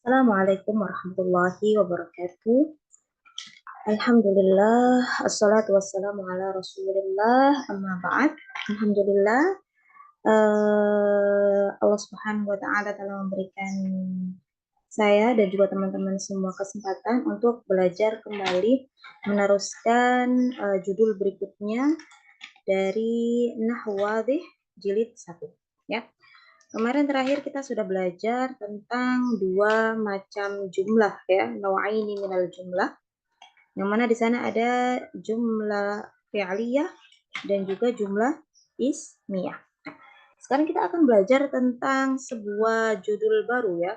Assalamualaikum warahmatullahi wabarakatuh. Alhamdulillah, assalatu wassalamu ala rasulillah, amma ba'd. Alhamdulillah, Allah Subhanahu wa Ta'ala telah memberikan saya dan juga teman-teman semua kesempatan untuk belajar kembali meneruskan judul berikutnya dari Nahwu Wadhih jilid 1 ya. Kemarin terakhir kita sudah belajar tentang dua macam jumlah ya, nawaini minal jumlah. Yang mana di sana ada jumlah fi'liyah dan juga jumlah ismiyah. Sekarang kita akan belajar tentang sebuah judul baru ya.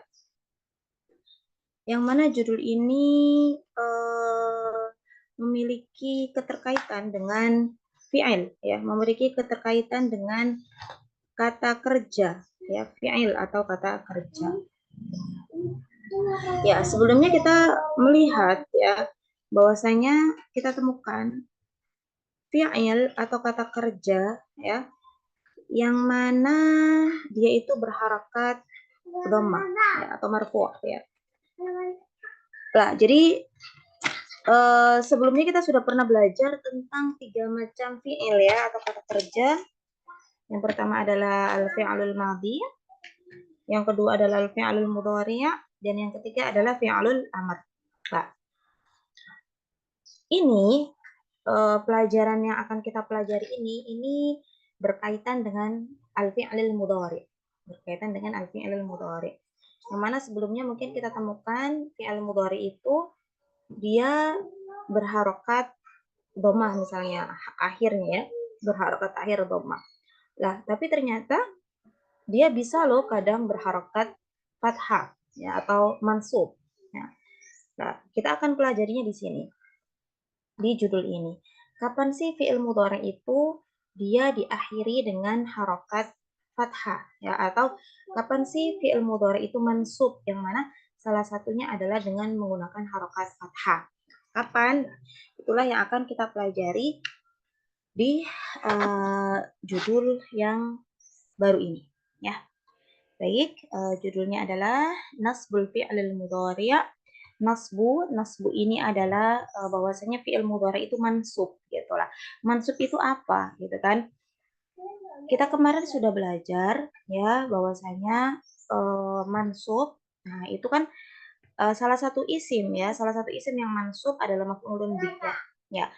Yang mana judul ini memiliki keterkaitan dengan fi'il ya, memiliki keterkaitan dengan kata kerja ya, fi'il atau kata kerja. Ya, sebelumnya kita melihat ya bahwasanya kita temukan fi'il atau kata kerja ya yang mana dia itu berharakat dhamma ya, atau marfu' ya. Nah, jadi sebelumnya kita sudah pernah belajar tentang tiga macam fi'il ya atau kata kerja. Yang pertama adalah al-fi'lul madhi, yang kedua adalah al-fi'lul mudhari', dan yang ketiga adalah fi'lul amr. Nah, ini pelajaran yang akan kita pelajari ini berkaitan dengan al-fi'lul mudhari'. Berkaitan dengan al-fi'lul mudhari'. Yang mana sebelumnya mungkin kita temukan fi'il mudhari' itu dia berharokat dhammah misalnya akhirnya ya, berharokat akhir dhammah. Lah, tapi ternyata dia bisa loh kadang berharokat fathah ya atau mansub ya. Nah, kita akan pelajarinya di sini di judul ini. Kapan sih fi'il mudhari itu dia diakhiri dengan harokat fathah ya, atau kapan sih fi'il mudhari itu mansub, yang mana salah satunya adalah dengan menggunakan harokat fathah. Kapan? Itulah yang akan kita pelajari di judul yang baru ini ya. Baik, judulnya adalah nasbul fi'lil mudhari'. Nasbu ini adalah bahwasanya fi'il mudhari itu mansub gitu lah. Mansub itu apa gitu kan? Kita kemarin sudah belajar ya bahwasanya mansub, nah itu kan salah satu isim ya, salah satu isim yang mansub adalah maf'ulun bih ya.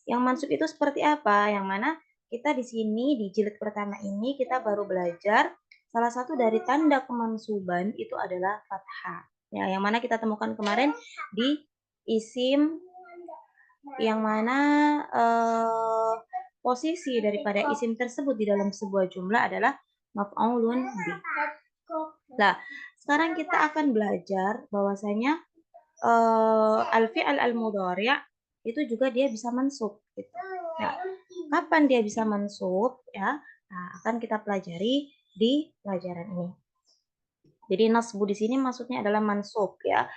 Yang mansub itu seperti apa? Yang mana kita di sini di jilid pertama ini kita baru belajar salah satu dari tanda kemansuban itu adalah fathah. Ya, yang mana kita temukan kemarin di isim yang mana posisi daripada isim tersebut di dalam sebuah jumlah adalah maf'ulun bih. Nah, sekarang kita akan belajar bahwasanya al-fi'al al-mudhari' itu juga dia bisa mansub gitu. Nah, kapan dia bisa mansub ya? Nah, akan kita pelajari di pelajaran ini. Jadi nasbu di sini maksudnya adalah mansub ya.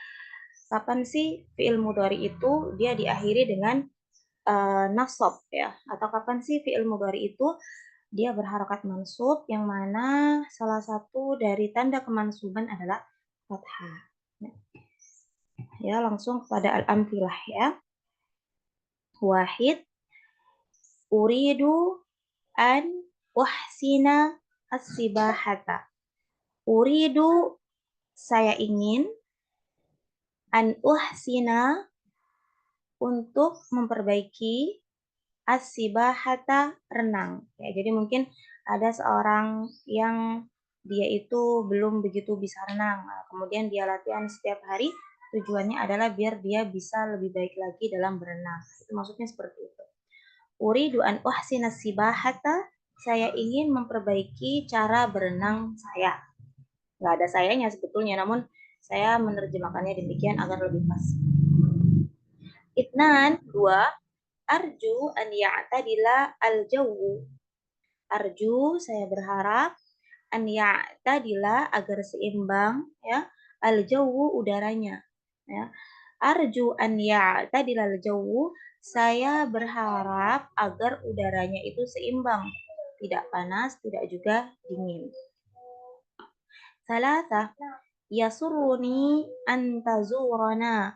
Kapan sih fi'il mudhari itu dia diakhiri dengan nasab ya? Atau kapan sih fi'il mudhari itu dia berharakat mansub, yang mana salah satu dari tanda kemansuban adalah fathah. Ya, langsung kepada al-amthilah ya. Wahid, uridu an uhsina as-sibahata. Uridu, saya ingin, an uhsina, untuk memperbaiki, as-sibahata, renang. Ya, jadi mungkin ada seorang yang dia itu belum begitu bisa renang. Nah, kemudian dia latihan setiap hari, tujuannya adalah biar dia bisa lebih baik lagi dalam berenang. Itu maksudnya seperti itu. Uridu an uhsina sibahata, saya ingin memperbaiki cara berenang saya. Nggak ada sayanya sebetulnya, namun saya menerjemahkannya demikian agar lebih pas. Itnan, dua, arju an ya'tadila al-jawu. Arju, saya berharap, an ya'tadila, agar seimbang ya, al-jawu, udaranya ya. Arju an ya'tadila al-jawu, saya berharap agar udaranya itu seimbang, tidak panas, tidak juga dingin. Salasa, Yasurruni an tazurana.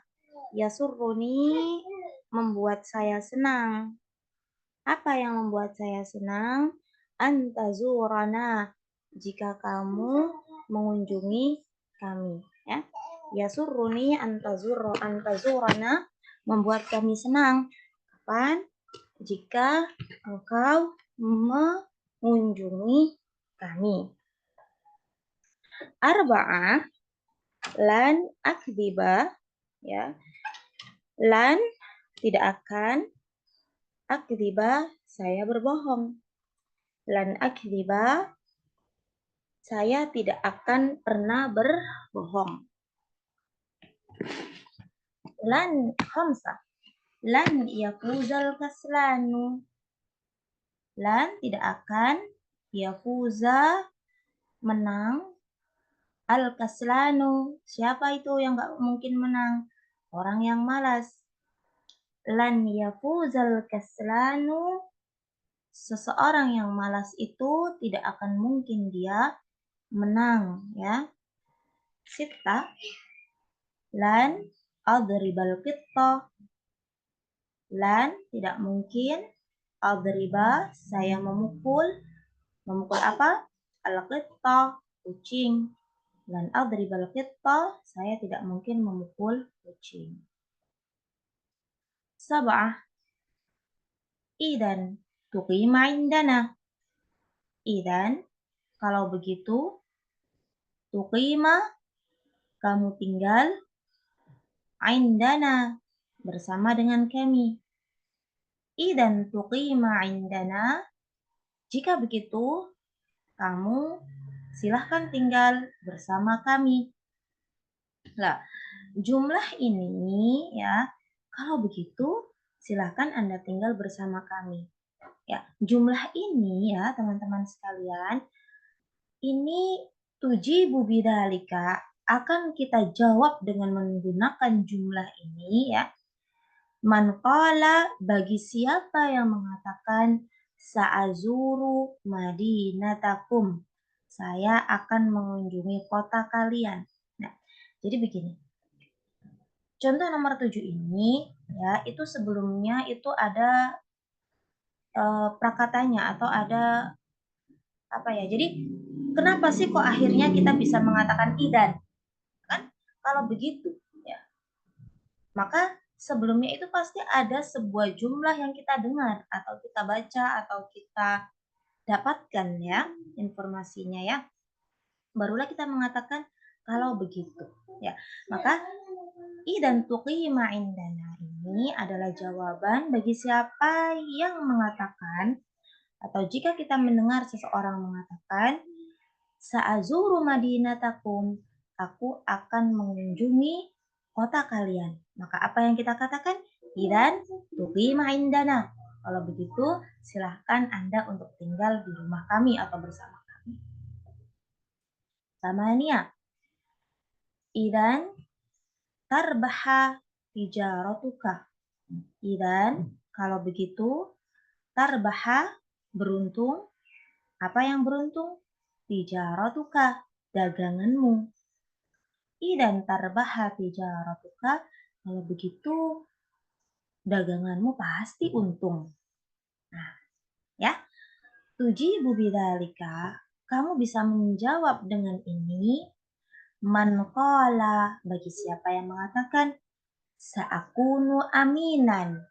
Yasurruni membuat saya senang. Apa yang membuat saya senang? An tazurana, jika kamu mengunjungi kami, ya. Yasurruni an tazurana, membuat kami senang. Kapan? Jika engkau mengunjungi kami. Arba'ah, lan akdiba, ya. Lan tidak akan, akdiba saya berbohong. Lan akdiba saya tidak akan pernah berbohong. Lan khamsah, lan yafuzal kaslanu. Lan tidak akan yafuza menang, al kaslanu. Siapa itu yang gak mungkin menang? Orang yang malas. Lan yafuzal kaslanu, seseorang yang malas itu tidak akan mungkin dia menang, ya. Sita, lan adribal qitta. Lan tidak mungkin, adriba saya memukul. Memukul apa? Al-qitta, kucing. Lan adribal qitta, saya tidak mungkin memukul kucing. Sab'ah, idan tuqima indana. Idan, kalau begitu, tuqima, kamu tinggal, indana, bersama dengan kami. Idan tuqima indana, jika begitu, kamu silahkan tinggal bersama kami. Nah, jumlah ini, ya, kalau begitu silahkan Anda tinggal bersama kami. Ya, jumlah ini, ya teman-teman sekalian, ini tujibu bidzalika, akan kita jawab dengan menggunakan jumlah ini, ya. Man qala, bagi siapa yang mengatakan sa'azuru madinatakum, saya akan mengunjungi kota kalian. Nah, jadi begini. Contoh nomor 7 ini, ya, itu sebelumnya itu ada prakatanya atau ada apa ya? Jadi kenapa sih kok akhirnya kita bisa mengatakan idan? Kan kalau begitu, ya, maka sebelumnya itu pasti ada sebuah jumlah yang kita dengar atau kita baca atau kita dapatkan, ya, informasinya, ya. Barulah kita mengatakan kalau begitu, ya. Maka idan tuqima indana ini adalah jawaban bagi siapa yang mengatakan, atau jika kita mendengar seseorang mengatakan sa'azuru madinatakum, aku akan mengunjungi kota kalian. Maka apa yang kita katakan? Idan tuqima indana. Kalau begitu, silahkan Anda untuk tinggal di rumah kami atau bersama kami. Samania, idan tarbaha tijaratuka. Idan, kalau begitu, tarbaha, beruntung. Apa yang beruntung? Tijaratuka, daganganmu. Idan tarbaha tijaratuka, kalau begitu, daganganmu pasti untung. Nah, ya, tujibu bidzalika, kamu bisa menjawab dengan ini. Man qala, bagi siapa yang mengatakan sa'akunu aminan.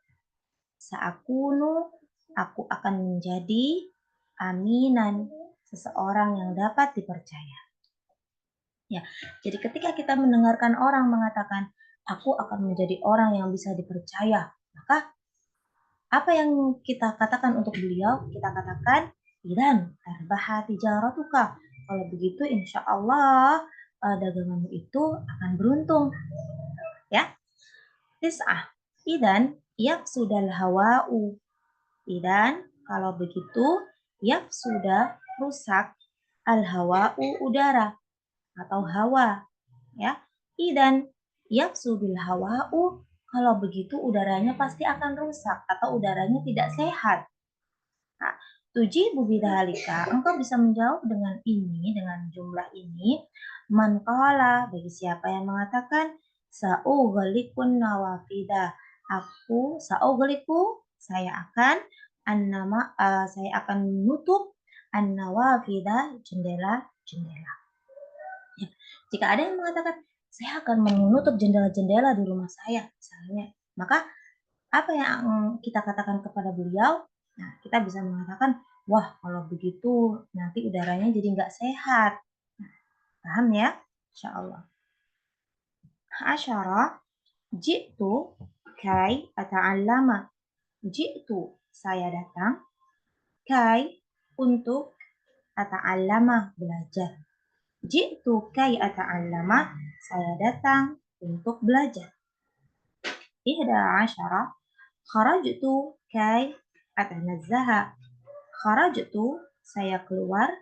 Sa'akunu, aku akan menjadi aminan, seseorang yang dapat dipercaya. Ya, jadi ketika kita mendengarkan orang mengatakan aku akan menjadi orang yang bisa dipercaya, maka apa yang kita katakan untuk beliau? Kita katakan idan tarbaha tijaratuka. Kalau begitu insya Allah daganganmu itu akan beruntung. Ya. Tis'ah. Idan yafsudal hawa'u. Idan, kalau begitu, sudah rusak al hawa'u, udara atau hawa, ya. Idan yafsudul hawa'u, kalau begitu udaranya pasti akan rusak atau udaranya tidak sehat. Nah, Tujibu bidzalika, engkau bisa menjawab dengan ini, dengan jumlah ini. Man qala, bagi siapa yang mengatakan sa'ughalikun nawafida. Saya akan saya akan menutup an-nawafida, jendela-jendela. Ya. Jika ada yang mengatakan saya akan menutup jendela-jendela di rumah saya misalnya, maka apa yang kita katakan kepada beliau? Nah, kita bisa mengatakan, wah kalau begitu nanti udaranya jadi nggak sehat. Nah, paham ya? Insya Allah. Asyara, jitu kai ata'allama. Jitu, saya datang. Kai, untuk ata'allama, belajar. Jitu kai ata'allama, saya datang untuk belajar. Ihda asyara, kharajtu kai atanazzaha. Kharajtu, saya keluar.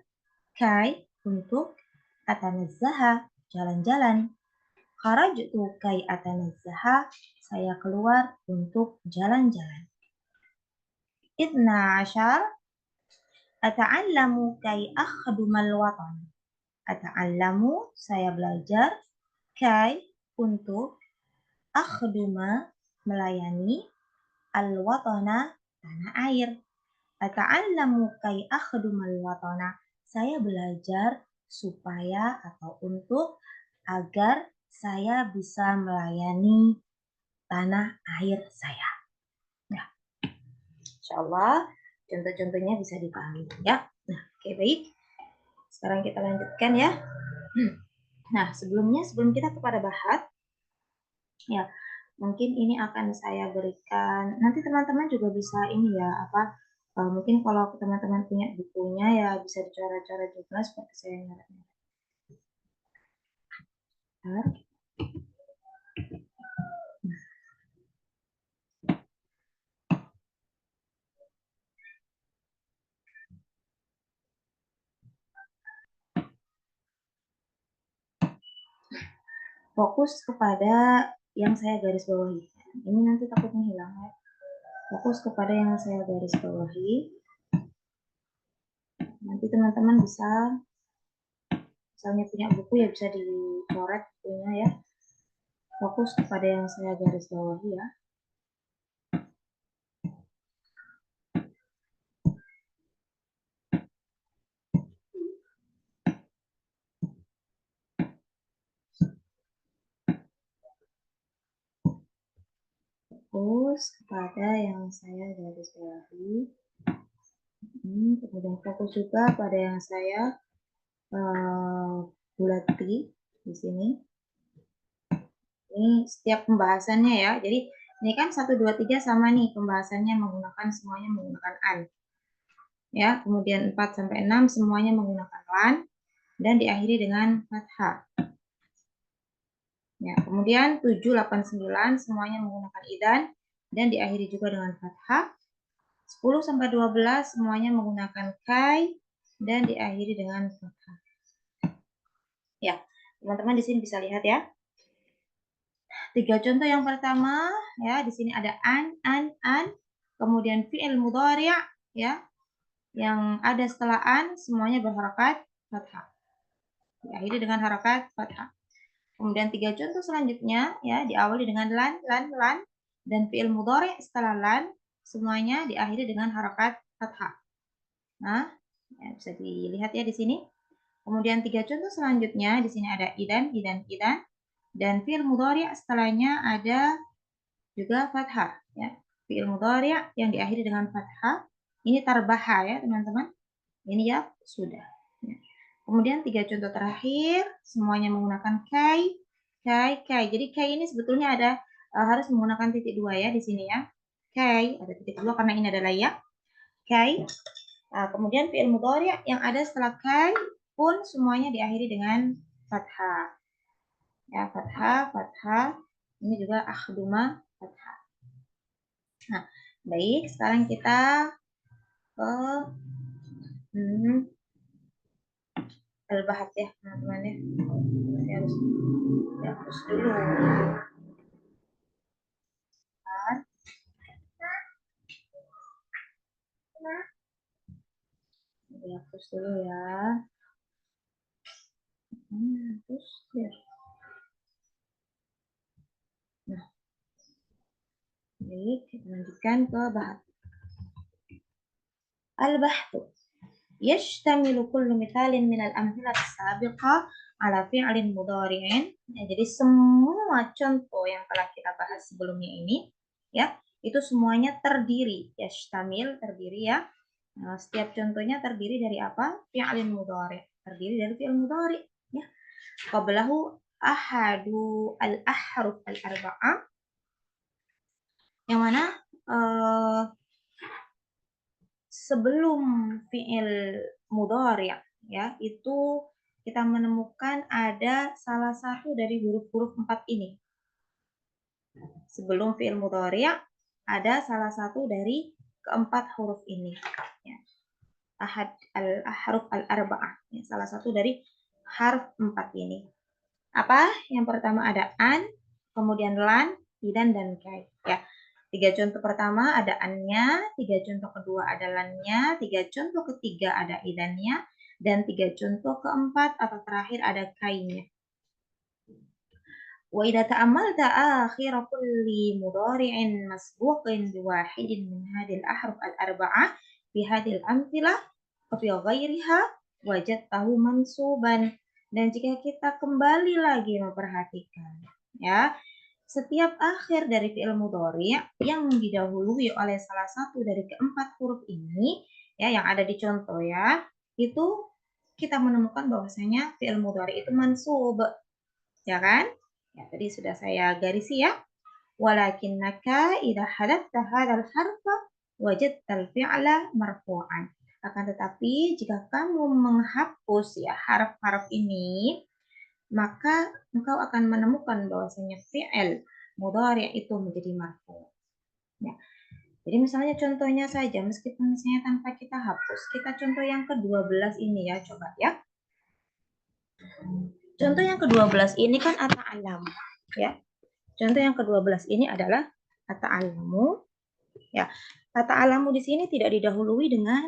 Kai, untuk. Atanazzaha, jalan-jalan. Kharajtu kai atanazzaha, saya keluar untuk jalan-jalan. Itna asyar, ata'allamu kai akhdumal watan. Ata'allamu, saya belajar. Kai, untuk. Akhduma, melayani. Al-watana, tanah air. Ata'allamu kai akhdumal watana. Saya belajar supaya atau untuk agar saya bisa melayani tanah air saya. Nah, insya Allah contoh-contohnya bisa dipahami ya. Nah, oke baik. Sekarang kita lanjutkan ya. Nah, sebelum kita kepada bahat, ya mungkin ini akan saya berikan. Nanti teman-teman juga bisa ini ya mungkin kalau teman-teman punya bukunya ya bisa dicoret-coret juga seperti saya nyarankan. Fokus kepada yang saya garis bawahi. Ini nanti takutnya hilang ya. Fokus kepada yang saya garis bawahi. Nanti teman-teman bisa, misalnya punya buku ya bisa dicoret bukunya ya. Fokus kepada yang saya garis bawahi ya. Fokus kepada yang saya garis bawahi. Kemudian fokus juga pada yang saya bulati di sini. Ini setiap pembahasannya ya. Jadi ini kan 1, 2, 3 sama nih pembahasannya semuanya menggunakan an. Ya, kemudian 4 sampai 6 semuanya menggunakan lan dan diakhiri dengan fathah. Ya, kemudian 7, 8, 9 semuanya menggunakan idan dan diakhiri juga dengan fathah. 10 sampai 12 semuanya menggunakan kai dan diakhiri dengan fathah. Ya, teman-teman di sini bisa lihat ya. 3 contoh yang pertama ya, di sini ada an, kemudian fi'il mudhari' ya. Yang ada setelah an semuanya berharakat fathah. Diakhiri dengan harakat fathah. Kemudian 3 contoh selanjutnya ya diawali dengan lan dan fi'il mudhari' setelah lan semuanya diakhiri dengan harakat fathah. Nah, ya, bisa dilihat ya di sini. Kemudian 3 contoh selanjutnya di sini ada idan dan fi'il mudhari' setelahnya ada juga fathah ya. Fi'il mudhari' yang diakhiri dengan fathah ini tarbaha ya teman-teman. Ini ya sudah. Ya. Kemudian 3 contoh terakhir semuanya menggunakan kai. Jadi kai ini sebetulnya ada harus menggunakan titik 2 ya di sini ya. Kai ada titik 2 karena ini adalah ya. Kai. Kemudian fi'il mudhari' yang ada setelah kai pun semuanya diakhiri dengan fathah. Ya, fathah. Ini juga akhduma fathah. Nah, baik, sekarang kita ke al-bahat ya, teman-teman ya. Saya harus dulu. dihapus dulu ya. Hapus ya. Nah, baik, kita lanjutkan ke bahat. Al-bahthu yashtamilu kullu mithalin minal amthilati sabiqa ala fi'lin mudhari'in. Ya, jadi semua contoh yang telah kita bahas sebelumnya ini ya, itu semuanya terdiri, yashtamil terdiri ya. Nah, setiap contohnya terdiri dari apa? Fi'lin mudhari', terdiri dari fi'il mudhari' ya. Qablahu ahadu al-ahruf al-arba'ah, yang mana sebelum fi'il mudhari' ya, itu kita menemukan ada salah satu dari huruf-huruf 4 ini. Sebelum fi'il mudhari' ada salah satu dari keempat huruf ini ya. Ahad al-ahruf al-arba'ah ya, salah satu dari harf 4 ini. Apa? Yang pertama ada an, kemudian lan, idan, dan kai ya. 3 contoh pertama ada annya, 3 contoh kedua ada lannya, 3 contoh ketiga ada idannya, dan 3 contoh keempat atau terakhir ada kainya. Wa idza ta'ammalta akhir kulli mudhari'in masbuqin bi wahidin min hadhihi al-ahruf al-arba'ah fi hadhihi al-amthilah wa fi ghairiha wajadtahu mansuban. Dan jika kita kembali lagi memperhatikan ya, setiap akhir dari fi'il mudhari' yang didahului oleh salah satu dari keempat huruf ini ya, yang ada di contoh ya, itu kita menemukan bahwasanya fi'il mudhari' itu mansub, ya kan? Ya, tadi sudah saya garisi ya. Walakinnaka idza hadatsta hadzal harfa wajadtal fi'la marfu'an. Akan tetapi jika kamu menghapus ya harf-harf ini, maka engkau akan menemukan bahwasanya fi'il mudhari' itu menjadi marfu'. Ya. Jadi misalnya contohnya saja, meskipun misalnya tanpa kita hapus, kita contoh yang ke-12 ini ya, coba ya. Contoh yang ke-12 ini kan ata'alam ya. Contoh yang ke-12 ini adalah ata'alamu ya. Ata'alamu di sini tidak didahului dengan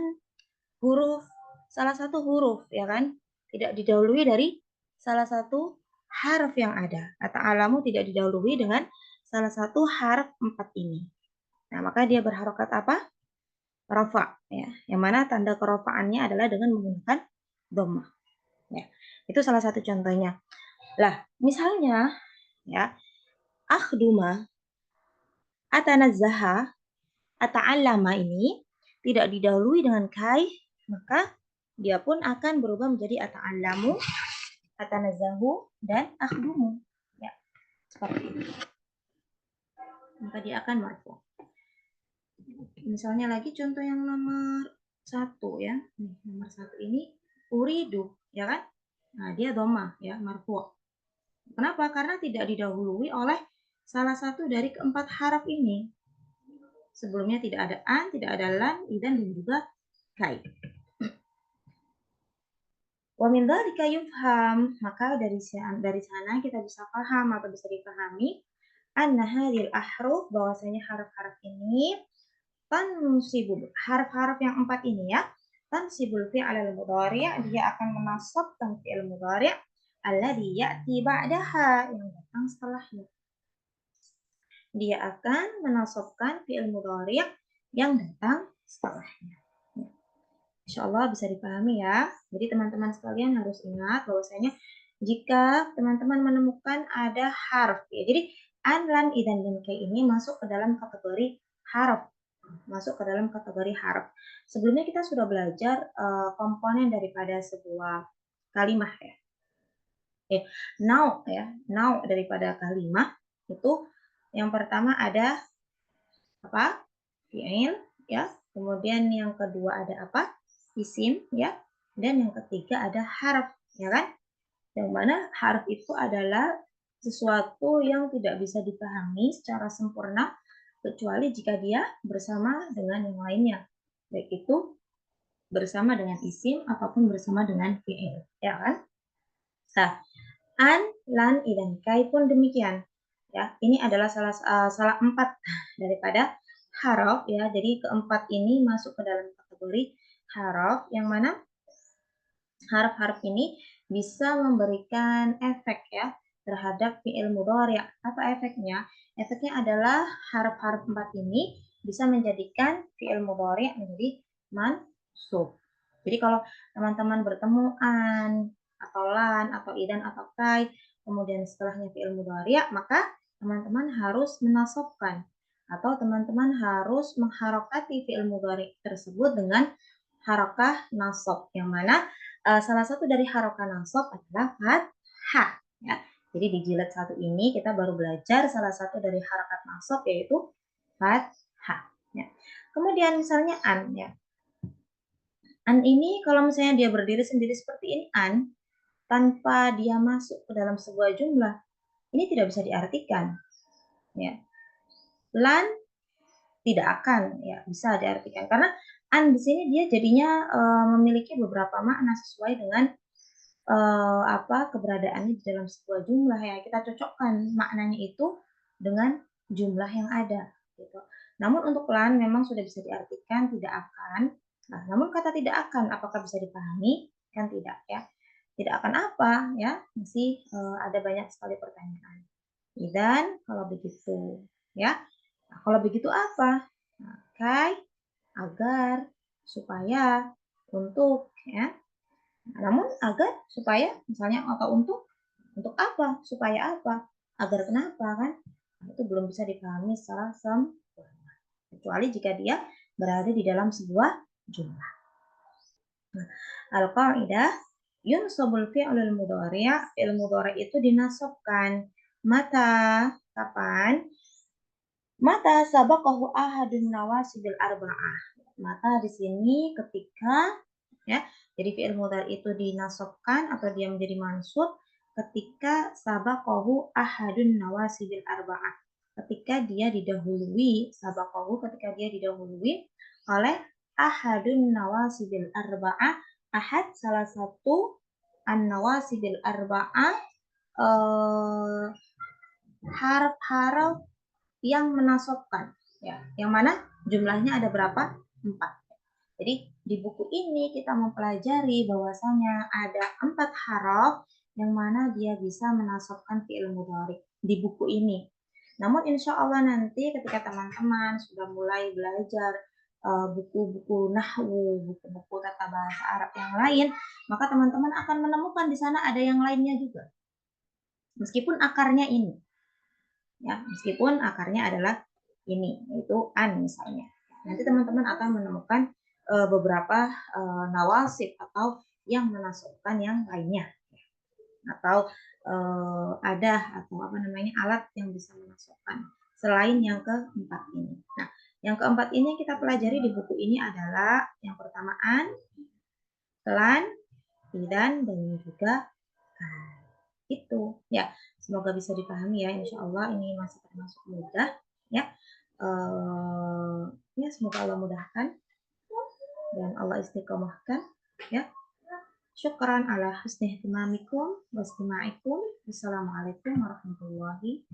huruf, salah satu huruf ya kan, tidak didahului dari salah satu harf yang ada. Ata'alamu tidak didahului dengan salah satu harf 4 ini. Nah, maka dia berharokat apa? Rafa ya. Yang mana tanda kerofaannya adalah dengan menggunakan dhammah ya. Itu salah satu contohnya. Lah, misalnya ya, akhduma, atanazzaha, ata'allama ini tidak didahului dengan kai, maka dia pun akan berubah menjadi ata'allamu, atanazzahu, dan akhdumu ya, seperti itu. Maka dia akan marfu. Misalnya lagi contoh yang nomor 1 ya. Nih, nomor 1 ini uridu ya kan. Nah, dia dhammah ya, marfu. Kenapa? Karena tidak didahului oleh salah satu dari keempat haraf ini. Sebelumnya tidak ada an, tidak ada lan, idan, dan juga kai. Wa min dzalika yufham, maka dari sana kita bisa paham atau bisa dipahami anna hadhil ahruf, bahwasanya harf-harf ini tansibul, harf-harf yang 4 ini ya, tansibul fi'al mudhari', dia akan menasabkan fi'il mudhari' alladhi ya'ti ba'daha, yang datang setelahnya. Dia akan menasabkan fi'il mudhari' yang datang setelahnya. Insyaallah bisa dipahami ya. Jadi teman-teman sekalian harus ingat bahwasanya jika teman-teman menemukan ada harf ya. Jadi an, lan, idan, dan kai ini masuk ke dalam kategori harf. Masuk ke dalam kategori harf. Sebelumnya kita sudah belajar komponen daripada sebuah kalimat ya. Now ya, now daripada kalimat itu yang pertama ada apa? Fi'il ya. Kemudian yang kedua ada apa? Isim ya. Dan yang ketiga ada harf ya kan? Yang mana harf itu adalah sesuatu yang tidak bisa dipahami secara sempurna kecuali jika dia bersama dengan yang lainnya. Baik itu bersama dengan isim ataupun bersama dengan fi'il, ya kan? Nah, an, lan, idan, kai pun demikian. Ya, ini adalah salah 4 daripada haraf ya. Jadi keempat ini masuk ke dalam kategori haraf yang mana Harf-harf ini bisa memberikan efek ya terhadap fi'il mudhari'. Apa efeknya? Efeknya adalah harf-harf 4 ini bisa menjadikan fi'il mudhari' menjadi mansub. Jadi kalau teman-teman bertemu an atau lan atau idan atau kai, kemudian setelahnya fi'il mudhari', maka teman-teman harus menasabkan atau teman-teman harus mengharokati fi'il mudhari' tersebut dengan harakah nasab, yang mana salah satu dari harokat nasab adalah fathah. Ya. Jadi di jilid 1 ini kita baru belajar salah satu dari harokat nasab yaitu fathah. Ya. Kemudian misalnya an. Ya. An ini kalau misalnya dia berdiri sendiri seperti ini an, tanpa dia masuk ke dalam sebuah jumlah, ini tidak bisa diartikan. Ya. Lan tidak akan ya bisa diartikan karena an di sini dia jadinya memiliki beberapa makna sesuai dengan keberadaannya di dalam sebuah jumlah ya. Kita cocokkan maknanya itu dengan jumlah yang ada gitu. Namun untuk lan memang sudah bisa diartikan tidak akan. Nah, namun kata tidak akan apakah bisa dipahami? Kan tidak ya. Tidak akan apa ya? Masih ada banyak sekali pertanyaan. Dan kalau begitu ya. Nah, kalau begitu apa? Nah, kai, agar, supaya, untuk ya. Namun agar supaya misalnya atau untuk apa? Supaya apa? Agar kenapa kan? Nah, itu belum bisa dipahami secara sempurna. Kecuali jika dia berada di dalam sebuah jumlah. Nah, al-qaidah yunsabul fi'lul mudhari', fi'il mudhari' itu dinasabkan mata kapan? Mata sabaqahu ahadun nawasibil arba'ah. Mata di sini ketika ya, jadi fi'il mudhari itu dinasabkan atau dia menjadi mansub ketika sabaqahu ahadun nawasibil arba'ah. Ketika dia didahului, sabaqahu ketika dia didahului oleh ahadun nawasibil arba'ah. Ahad salah satu an-nawasibil arba'ah harf-harf yang menasabkan ya, yang mana jumlahnya ada berapa? 4. Jadi di buku ini kita mempelajari bahwasanya ada 4 haraf yang mana dia bisa menasabkan fi'il mudhari di buku ini. Namun insya Allah nanti ketika teman-teman sudah mulai belajar buku-buku nahwu, buku-buku tata bahasa Arab yang lain, maka teman-teman akan menemukan di sana ada yang lainnya juga. Meskipun akarnya ini, ya, meskipun akarnya adalah ini, yaitu an misalnya. Nanti teman-teman akan menemukan beberapa nawasib atau yang menasabkan yang lainnya, atau ada atau apa namanya alat yang bisa menasabkan selain yang keempat ini. Nah, yang keempat ini kita pelajari di buku ini adalah yang pertama an, lan, dan juga itu ya. Semoga bisa dipahami ya, insya Allah ini masih termasuk mudah ya. Ya semoga Allah mudahkan dan Allah istiqomahkan ya. Syukran ala husni ihtimamikum wa istima'ikum. Wassalamualaikum warahmatullahi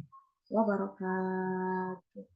wabarakatuh.